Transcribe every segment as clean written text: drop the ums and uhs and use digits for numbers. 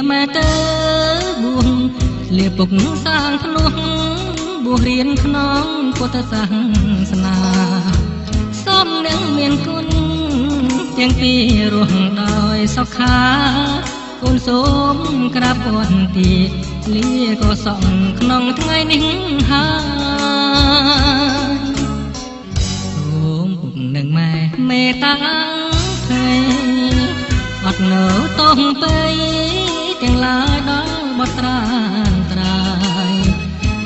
ម៉ែទៅបួងលាពុកសាងភ្នោះបួសរៀនក្នុងពុទ្ធសាសនាសំនឹងមានគុណទាំងពីររស់ដោយសុខាគុណសូមក្រាបអន្ទាលាក៏សក់ក្នុងថ្ងៃនេះហើយសូមពុកនឹងម៉ែមេត្តាភ័យអត់នៅតោះពេទាំងឡាយដល់បត់ត្រានត្រាយ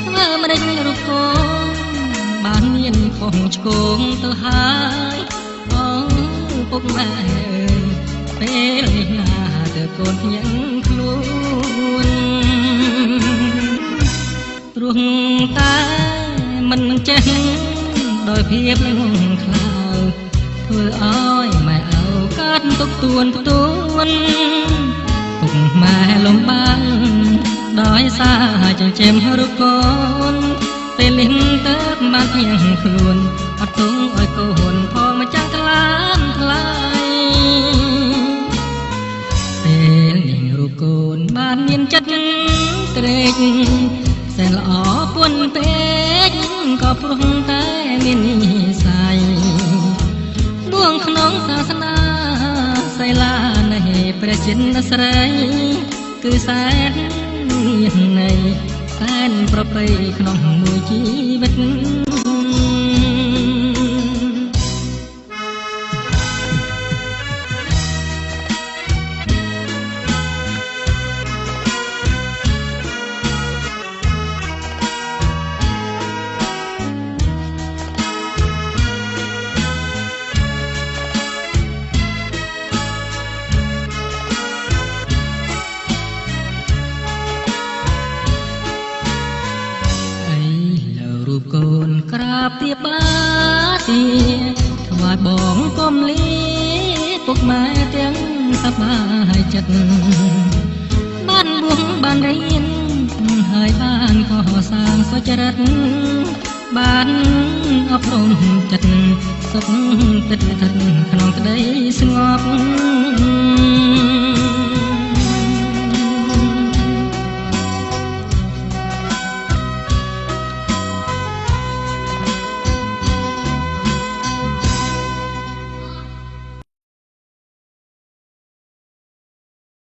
ធ្វើមិនដេញរូបកូនបានមានខុសឆ្គងទៅហើយអូពុកម៉ែពេលនេះណាទៅកូនញ៉ាំខ្លួនព្រោះតែមិនចេះដោយភាពនឹងខ្លោធ្វើឲ្យម៉ែអើកាត់ទុកទួនពុកម៉ែលំបាំងដោយសារចិញ្ចឹមរូបកូនពេលលិនទៅបានភៀងខ្លួនអត់ទងឲ្យកូនផងមកចាំថ្លានថ្លៃពេលនេះរូបកូនបានមានចិត្តក្រេកសែនល្អពុនពេកក៏ព្រោះតែមាននិស្ស័យបួងក្នុងសាសនាសីលានៃព្រះចិនស្រីគឺសែនមានន័យសែនប្រពៃក្នុងមួយជីវិតរូបកូនក្រាបទាបបាទីថ្វាយបងកុំលីពុកម៉ែទាំងសប្បាយចិត្តបានបួងបានរៀនហើយបានកសាងសុចរិតបានអប់រំចិត្តសុខទឹកស្ថិតក្នុងក្តីស្ងប់